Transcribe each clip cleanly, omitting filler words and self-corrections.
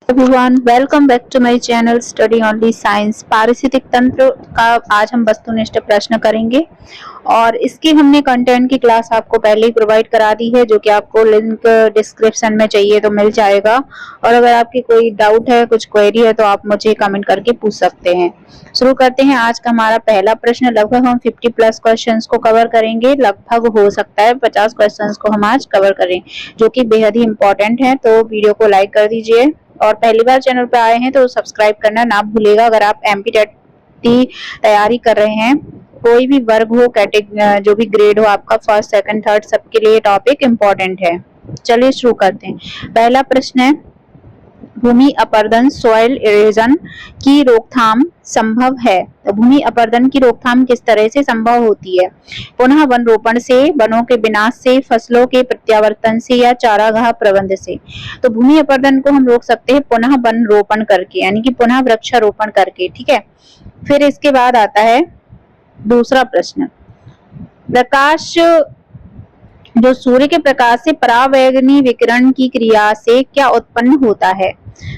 Everyone, welcome back to my channel study only science. पारिस्थितिक तंत्र का आज हम वस्तुनिष्ठ प्रश्न करेंगे और इसकी हमने कंटेंट की क्लास आपको पहले ही प्रोवाइड करा दी है, जो कि आपको लिंक डिस्क्रिप्शन में चाहिए तो मिल जाएगा। और अगर आपकी कोई डाउट है, कुछ क्वेरी है, तो आप मुझे कमेंट करके पूछ सकते हैं। शुरू करते हैं। आज का हमारा पहला प्रश्न, लगभग हम 50 प्लस क्वेश्चंस को कवर करेंगे। लगभग हो सकता है 50 क्वेश्चंस को हम आज कवर करें, जो कि बेहद ही इंपॉर्टेंट है। तो वीडियो को लाइक कर दीजिए और पहली बार चैनल पे आए हैं तो सब्सक्राइब करना ना भूलिएगा। अगर आप एमपीटेट की तैयारी कर रहे हैं, कोई भी वर्ग हो, कैटेगरी, जो भी ग्रेड हो आपका, फर्स्ट सेकंड थर्ड, सबके लिए टॉपिक इम्पोर्टेंट है। चलिए शुरू करते हैं। पहला प्रश्न है, भूमि अपरदन सॉइल इरोजन की रोकथाम संभव है? तो भूमि अपरदन की रोकथाम किस तरह से संभव होती है? पुनः वन रोपण से, वनों के विनाश से, फसलों के प्रत्यावर्तन से या चारागाह प्रबंध से? तो भूमि अपरदन को हम रोक सकते हैं पुनः वन रोपण करके, यानी कि पुनः वृक्षारोपण करके। ठीक है। फिर इसके बाद आता है दूसरा प्रश्न, प्रकाश जो सूर्य के प्रकाश से परावैंगनी विकिरण की क्रिया से क्या उत्पन्न होता है?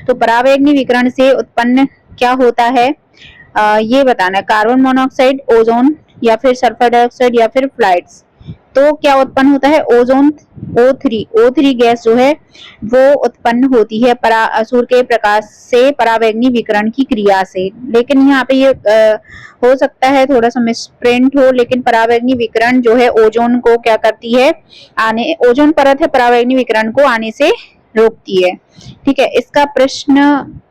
तो परावैंगनी विकिरण से उत्पन्न क्या होता है ये बताना। कार्बन मोनोऑक्साइड, ओजोन, या फिर सल्फर डाइऑक्साइड, या फिर फ्लाइड्स। तो क्या उत्पन्न होता है? ओजोन, O3 गैस जो है वो उत्पन्न होती है सूर्य के प्रकाश से परावैंगनी विकिरण की क्रिया से। लेकिन यहाँ पे ये हो सकता है थोड़ा सा मिसप्रिंट हो, लेकिन परावैंगनी विकिरण जो है ओजोन को क्या करती है, ओजोन परत है परावैंगनी विकिरण को आने से रोकती है। ठीक है। इसका प्रश्न,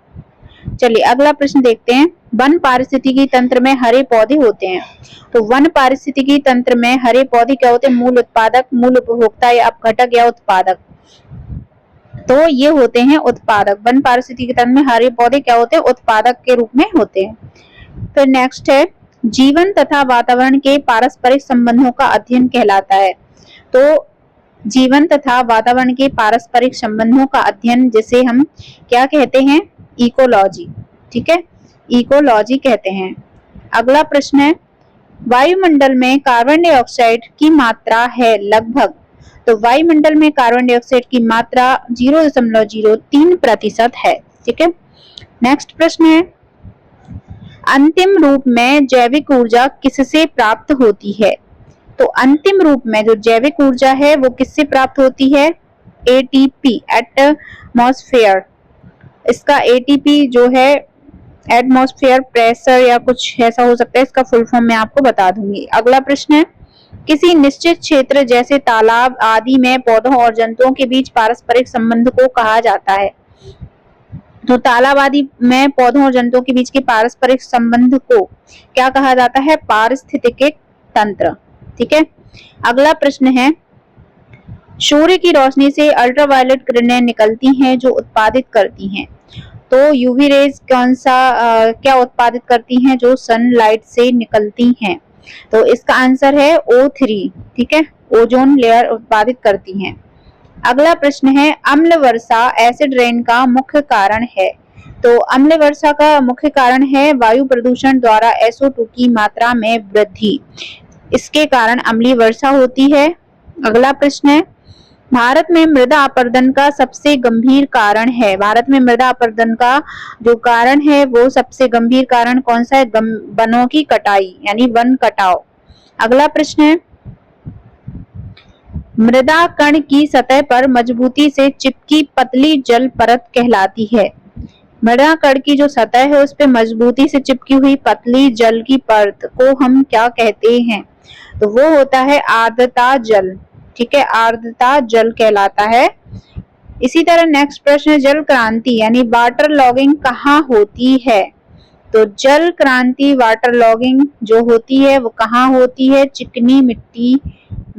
चलिए अगला प्रश्न देखते हैं। वन पारिस्थितिकी तंत्र में हरे पौधे होते हैं। तो वन पारिस्थितिकी तंत्र में हरे पौधे क्या होते हैं? मूल उत्पादक, मूल उपभोक्ता, या अपघटक, या उत्पादक। तो ये होते हैं उत्पादक। वन पारिस्थितिकी तंत्र में हरे पौधे क्या होते हैं? उत्पादक के रूप में होते हैं। फिर नेक्स्ट है, जीवन तथा वातावरण के पारस्परिक संबंधों का अध्ययन कहलाता है। तो जीवन तथा वातावरण के पारस्परिक संबंधों का अध्ययन जिसे हम क्या कहते हैं? इकोलॉजी। ठीक है, इकोलॉजी कहते हैं। अगला प्रश्न है, वायुमंडल में कार्बन डाइऑक्साइड की मात्रा है लगभग। तो वायुमंडल में कार्बन डाइऑक्साइड की मात्रा 0.03% है। ठीक है। नेक्स्ट प्रश्न है, अंतिम रूप में जैविक ऊर्जा किससे प्राप्त होती है? तो अंतिम रूप में जो जैविक ऊर्जा है वो किससे प्राप्त होती है? ATP, atmosphere. इसका एटीपी जो है एटमॉस्फेयर प्रेशर या कुछ ऐसा हो सकता है, इसका फुल फॉर्म मैं आपको बता दूंगी। अगला प्रश्न है, किसी निश्चित क्षेत्र जैसे तालाब आदि में पौधों और जंतुओं के बीच पारस्परिक संबंध को कहा जाता है। तो तालाब आदि में पौधों और जंतुओं के बीच के पारस्परिक संबंध को क्या कहा जाता है? पारिस्थितिक तंत्र। ठीक है। अगला प्रश्न है, सूर्य की रोशनी से अल्ट्रावायलेट किरणें निकलती हैं जो उत्पादित करती हैं। तो यूवी रेज कौन सा क्या उत्पादित करती हैं? जो सनलाइट से निकलती हैं। तो इसका आंसर है O3। ठीक है, ओजोन लेयर उत्पादित करती हैं। अगला प्रश्न है, अम्ल वर्षा एसिड रेन का मुख्य कारण है। तो अम्ल वर्षा का मुख्य कारण है वायु प्रदूषण द्वारा SO2 की मात्रा में वृद्धि। इसके कारण अम्लीय वर्षा होती है। अगला प्रश्न है, भारत में मृदा अपरदन का सबसे गंभीर कारण है। भारत में मृदा अपरदन का जो कारण है वो सबसे गंभीर कारण कौन सा है? वनों की कटाई, यानी वन कटाव। अगला प्रश्न है, मृदा कण की सतह पर मजबूती से चिपकी पतली जल परत कहलाती है। मृदा कण की जो सतह है उस पे मजबूती से चिपकी हुई पतली जल की परत को हम क्या कहते हैं? तो वो होता है आर्द्रता जल। ठीक है, आर्द्रता जल कहलाता है। इसी तरह नेक्स्ट प्रश्न है, जल क्रांति यानी वाटर लॉगिंग कहाँ होती है? तो जल क्रांति, वाटर लॉगिंग जो होती है वो कहाँ होती है? चिकनी मिट्टी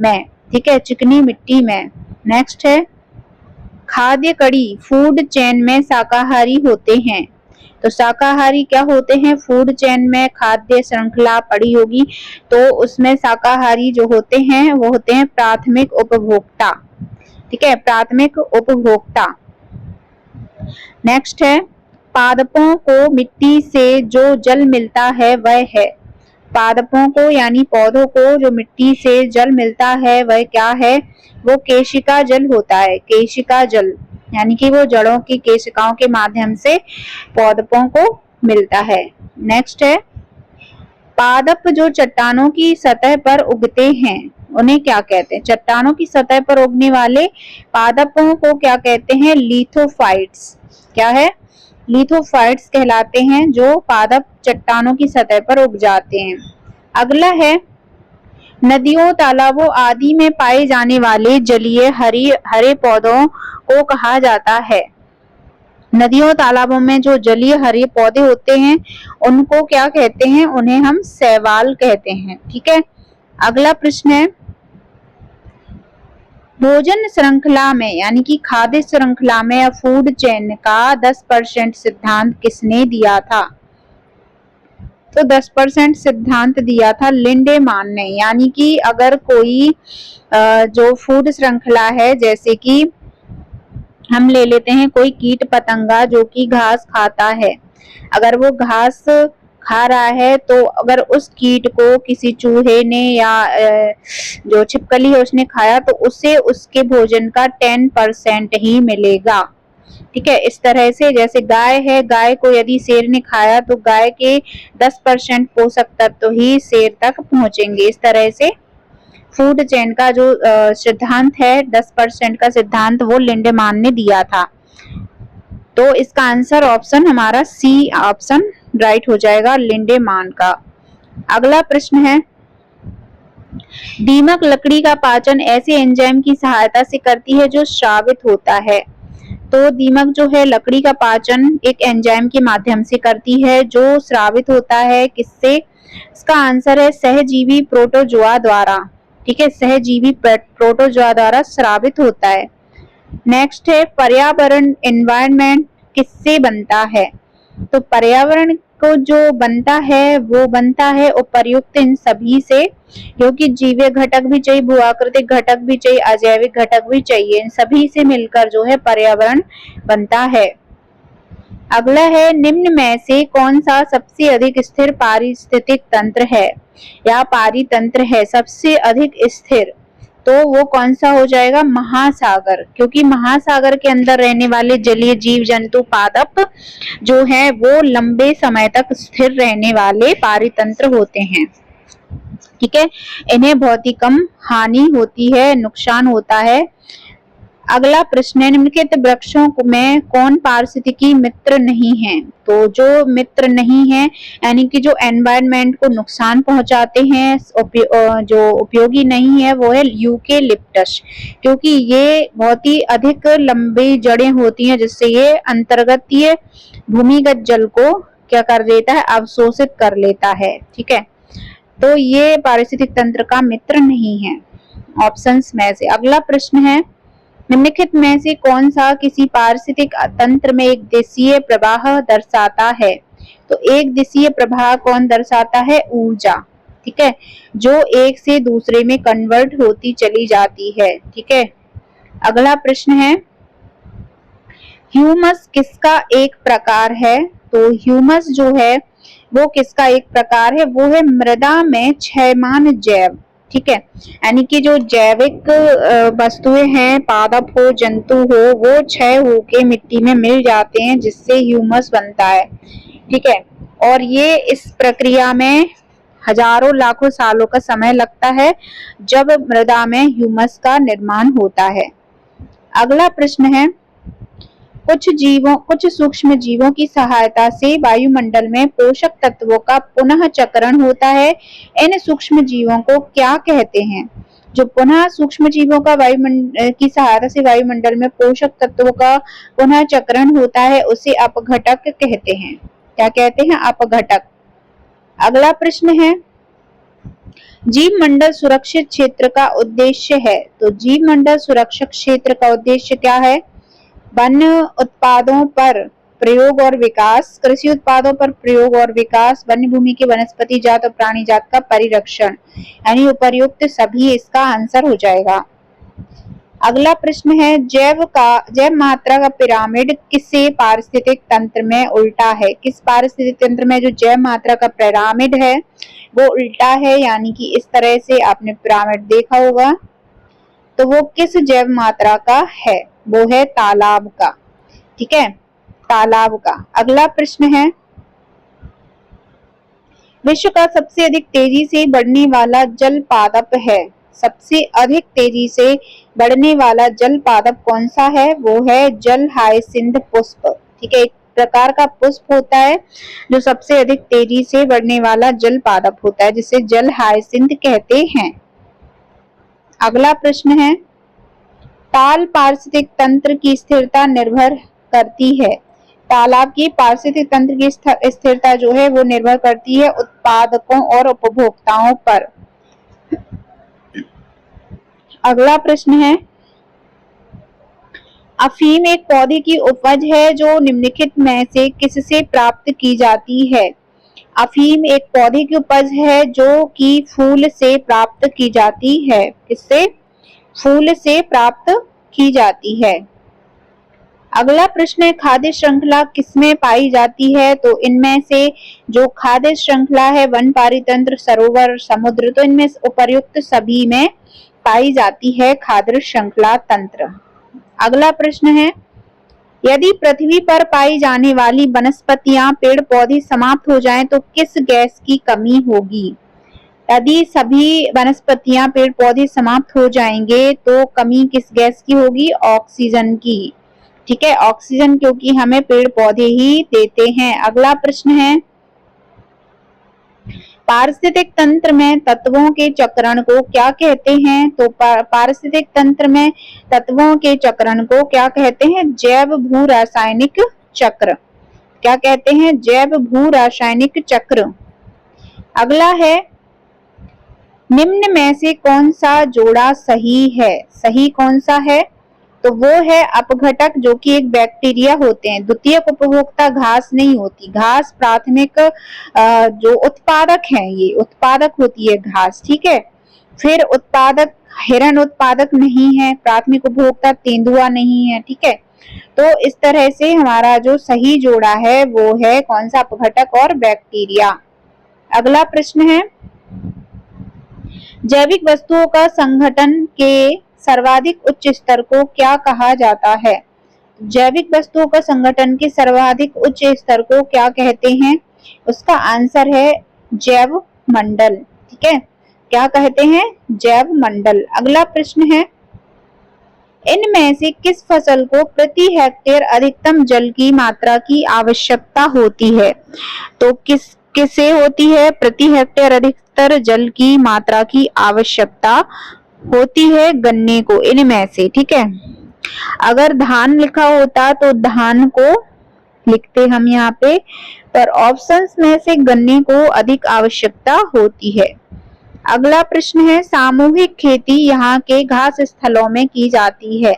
में। ठीक है, चिकनी मिट्टी में। नेक्स्ट है, खाद्य कड़ी फूड चेन में शाकाहारी होते हैं। तो शाकाहारी क्या होते हैं? फूड चेन में खाद्य श्रृंखला पड़ी होगी, तो उसमें शाकाहारी जो होते हैं वो होते हैं प्राथमिक उपभोक्ता। ठीक है, प्राथमिक उपभोक्ता। नेक्स्ट है, पादपों को मिट्टी से जो जल मिलता है वह है। पादपों को यानी पौधों को जो मिट्टी से जल मिलता है वह क्या है? वो केशिका जल होता है, केशिका जल। यानी कि वो जड़ों की केशिकाओं के माध्यम से पौधों को मिलता है। नेक्स्ट है, पादप जो चट्टानों की सतह पर उगते हैं उन्हें क्या कहते हैं? चट्टानों की सतह पर उगने वाले पादपों को क्या कहते हैं? लिथोफाइट्स। क्या है? लिथोफाइट्स कहलाते हैं, जो पादप चट्टानों की सतह पर उग जाते हैं। अगला है, नदियों, तालाबों आदि में पाए जाने वाले जलीय हरे पौधों को कहा जाता है। नदियों, तालाबों में जो जलीय हरे पौधे होते हैं उनको क्या कहते हैं? उन्हें हम शैवाल कहते हैं। ठीक है। अगला प्रश्न है, भोजन श्रृंखला में यानी कि खाद्य श्रृंखला में या फूड चेन का 10% सिद्धांत किसने दिया था? तो 10% सिद्धांत दिया था लिंडेमान ने। यानी कि अगर कोई जो फूड श्रृंखला है, जैसे कि हम ले लेते हैं कोई कीट पतंगा जो कि घास खाता है, अगर वो घास खा रहा है तो अगर उस कीट को किसी चूहे ने या जो छिपकली है उसने खाया तो उसे उसके भोजन का 10% ही मिलेगा। ठीक है। इस तरह से जैसे गाय है, गाय को यदि शेर ने खाया तो गाय के 10% पोषक तत्व ही शेर तक पहुंचेंगे। इस तरह से फूड चेन का जो सिद्धांत है 10% का सिद्धांत वो लिंडेमान ने दिया था। तो इसका आंसर ऑप्शन हमारा सी ऑप्शन राइट हो जाएगा, लिंडेमान का। अगला प्रश्न है, दीमक लकड़ी का पाचन ऐसे एंजाइम की सहायता से करती है जो स्रावित होता है। तो दीमक जो है लकड़ी का पाचन एक एंजाइम के माध्यम से करती है जो स्रावित होता है। किससे? इसका आंसर है सहजीवी प्रोटोजोआ द्वारा। ठीक है, सहजीवी प्रोटोजोआ द्वारा स्रावित होता है। नेक्स्ट है, पर्यावरण एनवायरनमेंट किससे बनता है? तो पर्यावरण को जो बनता है वो बनता है उपर्युक्त इन सभी से, क्योंकि जीव घटक भी चाहिए, भूआकृतिक घटक भी चाहिए, अजैविक घटक भी चाहिए। इन सभी से मिलकर जो है पर्यावरण बनता है। अगला है, निम्न में से कौन सा सबसे अधिक स्थिर पारिस्थितिक तंत्र है या पारितंत्र है? सबसे अधिक स्थिर तो वो कौन सा हो जाएगा? महासागर। क्योंकि महासागर के अंदर रहने वाले जलीय जीव जंतु पादप जो है वो लंबे समय तक स्थिर रहने वाले पारितंत्र होते हैं। ठीक है, इन्हें बहुत ही कम हानि होती है, नुकसान होता है। अगला प्रश्न है, निम्नलिखित वृक्षों में कौन पारिस्थितिकी मित्र नहीं है? तो जो मित्र नहीं है यानी कि जो एनवायरनमेंट को नुकसान पहुंचाते हैं, जो उपयोगी नहीं है वो है यूकेलिप्टस, क्योंकि ये बहुत ही अधिक लंबी जड़ें होती हैं जिससे ये अंतर्गतीय भूमिगत जल को क्या कर देता है? अवशोषित कर लेता है। ठीक है, तो ये पारिस्थितिक तंत्र का मित्र नहीं है ऑप्शंस में से। अगला प्रश्न है, निम्नलिखित में से कौन सा किसी पारिस्थितिक तंत्र में एक दिशीय प्रवाह दर्शाता है? तो एक दिशीय प्रवाह कौन दर्शाता है? ऊर्जा। ठीक है, जो एक से दूसरे में कन्वर्ट होती चली जाती है। ठीक है। अगला प्रश्न है, ह्यूमस किसका एक प्रकार है? तो ह्यूमस जो है वो किसका एक प्रकार है? वो है मृदा में क्षयमान जैव। ठीक है, यानी कि जो जैविक वस्तुएं हैं, पादप हो, जंतु हो, वो क्षय होके मिट्टी में मिल जाते हैं जिससे ह्यूमस बनता है। ठीक है, और ये इस प्रक्रिया में हजारों लाखों सालों का समय लगता है जब मृदा में ह्यूमस का निर्माण होता है। अगला प्रश्न है, कुछ सूक्ष्म जीवों की सहायता से वायुमंडल में पोषक तत्वों का पुनः चक्रण होता है। इन सूक्ष्म जीवों को क्या कहते हैं? जो पुनः सूक्ष्म जीवों का वायुमंडल की सहायता से वायुमंडल में पोषक तत्वों का पुनः चक्रण होता है उसे अपघटक कहते हैं। क्या कहते हैं? अपघटक। अगला प्रश्न है, जीव मंडल सुरक्षित क्षेत्र का उद्देश्य है। तो जीव मंडल सुरक्षित क्षेत्र का उद्देश्य क्या है? वन्य उत्पादों पर प्रयोग और विकास, कृषि उत्पादों पर प्रयोग और विकास, वन्य भूमि की वनस्पति जात और प्राणी जात का परिरक्षण, यानी उपर्युक्त सभी इसका आंसर हो जाएगा। अगला प्रश्न है, जैव मात्रा का पिरामिड किस पारिस्थितिक तंत्र में उल्टा है? किस पारिस्थितिक तंत्र में जो जैव मात्रा का पिरामिड है वो उल्टा है? यानी कि इस तरह से आपने पिरामिड देखा होगा, तो वो किस जैव मात्रा का है? वो है तालाब का। ठीक है, तालाब का। अगला प्रश्न है, विश्व का सबसे अधिक तेजी से बढ़ने वाला जल पादप है। सबसे अधिक तेजी से बढ़ने वाला जल पादप कौन सा है? वो है जल हायसिंथ पुष्प। ठीक है, एक प्रकार का पुष्प होता है जो सबसे अधिक तेजी से बढ़ने वाला जल पादप होता है, जिसे जल हायसिंथ कहते हैं। अगला प्रश्न है, ताल पारिस्थितिक तंत्र की स्थिरता निर्भर करती है। तालाब की पारिस्थितिक तंत्र की स्थिरता जो है वो निर्भर करती है उत्पादकों और उपभोक्ताओं पर। अगला प्रश्न है, अफीम एक पौधे की उपज है जो निम्नलिखित में से किससे प्राप्त की जाती है? अफीम एक पौधे की उपज है जो कि फूल से प्राप्त की जाती है। किससे? फूल से प्राप्त की जाती है। अगला प्रश्न है, खाद्य श्रृंखला किसमें पाई जाती है? तो इनमें से जो खाद्य श्रृंखला है, वन, पारितंत्र, सरोवर, समुद्र, तो इनमें उपर्युक्त सभी में पाई जाती है खाद्य श्रृंखला तंत्र। अगला प्रश्न है, यदि पृथ्वी पर पाई जाने वाली वनस्पतियां, पेड़ पौधे समाप्त हो जाएं तो किस गैस की कमी होगी? यदि सभी वनस्पतियां, पेड़ पौधे समाप्त हो जाएंगे तो कमी किस गैस की होगी? ऑक्सीजन की। ठीक है, ऑक्सीजन, क्योंकि हमें पेड़ पौधे ही देते हैं। अगला प्रश्न है, पारिस्थितिक तंत्र में तत्वों के चक्रण को क्या कहते हैं? तो पारिस्थितिक तंत्र में तत्वों के चक्रण को क्या कहते हैं? जैव भू रासायनिक चक्र। क्या कहते हैं? जैव भू रासायनिक चक्र। अगला है, निम्न में से कौन सा जोड़ा सही है? सही कौन सा है? तो वो है अपघटक, जो कि एक बैक्टीरिया होते हैं। द्वितीयक उपभोक्ता घास नहीं होती। घास प्राथमिक जो उत्पादक है, ये उत्पादक होती है घास। ठीक है, फिर उत्पादक हिरण उत्पादक नहीं है, प्राथमिक उपभोक्ता तेंदुआ नहीं है। ठीक है, तो इस तरह से हमारा जो सही जोड़ा है वो है कौन सा? अपघटक और बैक्टीरिया। अगला प्रश्न है, जैविक वस्तुओं का संगठन के सर्वाधिक उच्च स्तर को क्या कहा जाता है? जैविक वस्तुओं का संगठन के सर्वाधिक उच्च स्तर को क्या कहते हैं? उसका आंसर है जैव मंडल। ठीक है, क्या कहते हैं? जैव मंडल। अगला प्रश्न है, इनमें से किस फसल को प्रति हेक्टेयर अधिकतम जल की मात्रा की आवश्यकता होती है? तो किसे होती है प्रति हेक्टेयर अधिकतर जल की मात्रा की आवश्यकता होती है? गन्ने को, इनमें से। ठीक है, अगर धान लिखा होता तो धान को लिखते हम यहाँ पे, पर ऑप्शंस में से गन्ने को अधिक आवश्यकता होती है। अगला प्रश्न है, सामूहिक खेती यहाँ के घास स्थलों में की जाती है।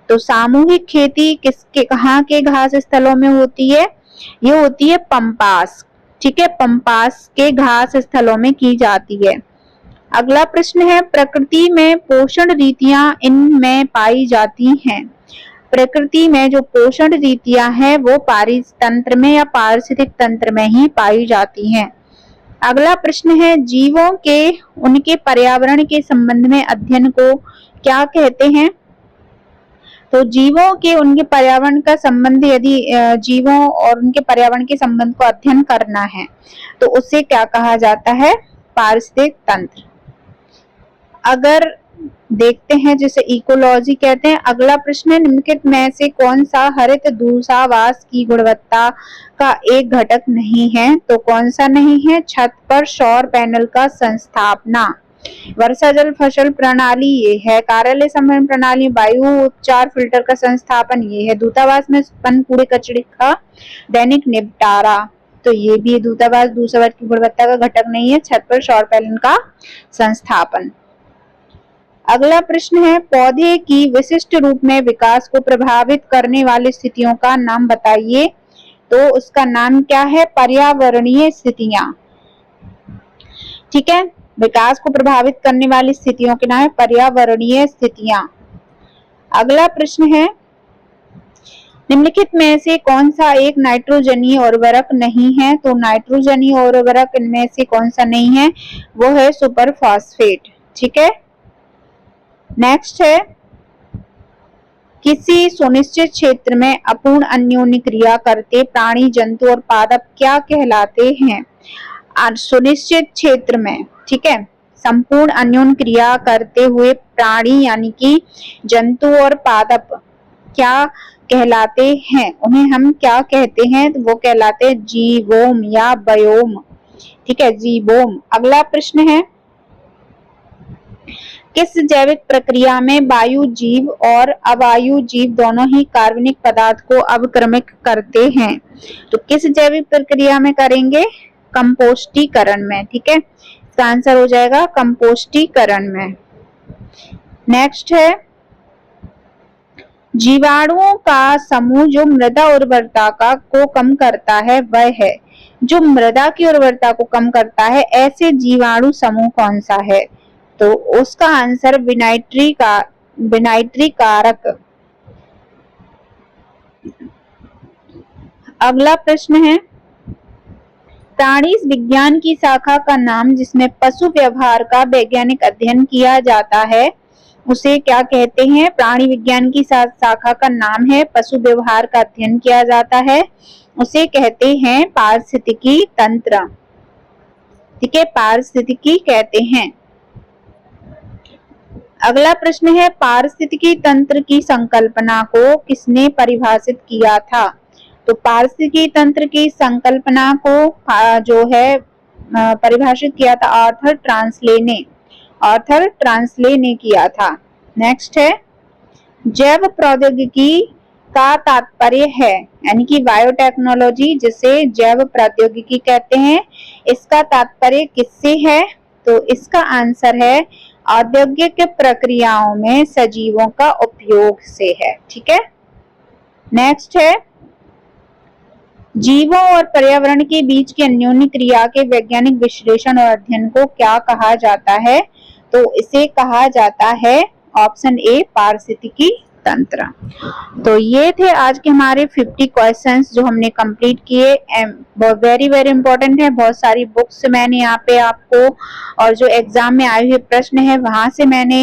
तो सामूहिक खेती किसके, कहाँ के घास स्थलों में होती है? ये होती है पंपास। ठीक है, पंपास के घास स्थलों में की जाती है। अगला प्रश्न है, प्रकृति में पोषण रीतियां इनमें पाई जाती हैं। प्रकृति में जो पोषण रीतियां हैं वो पारितंत्र में या पारिस्थितिक तंत्र में ही पाई जाती हैं। अगला प्रश्न है, जीवों के उनके पर्यावरण के संबंध में अध्ययन को क्या कहते हैं? तो जीवों के उनके पर्यावरण का संबंध, यदि जीवों और उनके पर्यावरण के संबंध को अध्ययन करना है तो उसे क्या कहा जाता है? पारिस्थितिक तंत्र। अगर देखते हैं जिसे इकोलॉजी कहते हैं। अगला प्रश्न है, निम्नलिखित में से कौन सा हरित दूषावास की गुणवत्ता का एक घटक नहीं है? तो कौन सा नहीं है? छत पर सौर पैनल का संस्थापना, वर्षा जल फसल प्रणाली ये है, कार्यालय संभरण प्रणाली, वायु उपचार फिल्टर का संस्थापन ये है, दूतावास में उत्पन्न कूड़े कचरे का दैनिक निपटारा, तो ये भी दूतावास दूषावास की गुणवत्ता का घटक नहीं है, छत पर सौर पैनल का संस्थापन। अगला प्रश्न है, पौधे की विशिष्ट रूप में विकास को प्रभावित करने वाली स्थितियों का नाम बताइए। तो उसका नाम क्या है? पर्यावरणीय स्थितियां। ठीक है, विकास को प्रभावित करने वाली स्थितियों के नाम है पर्यावरणीय स्थितियां। अगला प्रश्न है, निम्नलिखित में से कौन सा एक नाइट्रोजनीय उर्वरक नहीं है? तो नाइट्रोजनीय उर्वरक इनमें से कौन सा नहीं है? वो है सुपर फॉस्फेट। ठीक है, नेक्स्ट है, किसी सुनिश्चित क्षेत्र में अपूर्ण अन्योन्य क्रिया करते प्राणी, जंतु और पादप क्या कहलाते हैं? सुनिश्चित क्षेत्र में, ठीक है, संपूर्ण अन्योन्य क्रिया करते हुए प्राणी यानी कि जंतु और पादप क्या कहलाते हैं? उन्हें हम क्या कहते हैं? वो कहलाते हैं जीवोम या बायोम, ठीक है, जीवोम। अगला प्रश्न है, किस जैविक प्रक्रिया में वायु जीव और अवायु जीव दोनों ही कार्बनिक पदार्थ को अवक्रमित करते हैं? तो किस जैविक प्रक्रिया में करेंगे? कंपोस्टीकरण में, ठीक है, इसका आंसर हो जाएगा कंपोस्टीकरण में। नेक्स्ट है, जीवाणुओं का समूह जो मृदा उर्वरता को कम करता है वह है? जो मृदा की उर्वरता को कम करता है ऐसे जीवाणु समूह कौन सा है? तो उसका आंसर विनाइट्री कारक। अगला प्रश्न है, प्राणी विज्ञान की शाखा का नाम जिसमें पशु व्यवहार का वैज्ञानिक अध्ययन किया जाता है उसे क्या कहते हैं? प्राणी विज्ञान की शाखा का नाम है पशु व्यवहार का अध्ययन किया जाता है, उसे कहते हैं पारिस्थितिकी तंत्र, ठीक है, पारिस्थितिकी कहते हैं। अगला प्रश्न है, पारिस्थितिकी तंत्र की संकल्पना को किसने परिभाषित किया था? तो पारिस्थितिकी तंत्र की संकल्पना को जो है परिभाषित किया था आर्थर ट्रांसले ने किया था। नेक्स्ट है, जैव प्रौद्योगिकी का तात्पर्य है, यानी कि बायोटेक्नोलॉजी जिसे जैव प्रौद्योगिकी कहते हैं, इसका तात्पर्य किससे है? तो इसका आंसर है औद्योगिक प्रक्रियाओं में सजीवों का उपयोग से है, ठीक है। नेक्स्ट है, जीवों और पर्यावरण के बीच की अन्योन्य क्रिया के वैज्ञानिक विश्लेषण और अध्ययन को क्या कहा जाता है? तो इसे कहा जाता है ऑप्शन ए पारिस्थितिकी तंत्र। तो ये थे आज के हमारे 50 क्वेश्चंस जो हमने कंप्लीट किए। वेरी वेरी इंपॉर्टेंट है। बहुत सारी बुक्स मैंने यहाँ पे आपको और जो एग्जाम में आए हुए प्रश्न है वहां से मैंने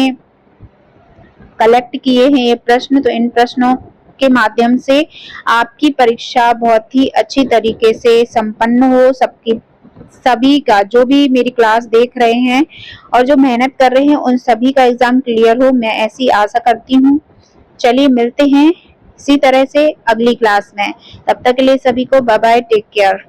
कलेक्ट किए हैं ये प्रश्न। तो इन प्रश्नों के माध्यम से आपकी परीक्षा बहुत ही अच्छी तरीके से संपन्न हो। सभी का जो भी मेरी क्लास देख रहे हैं और जो मेहनत कर रहे हैं उन सभी का एग्जाम क्लियर हो, मैं ऐसी आशा करती हूँ। चलिए मिलते हैं इसी तरह से अगली क्लास में। तब तक के लिए सभी को बाय बाय, टेक केयर।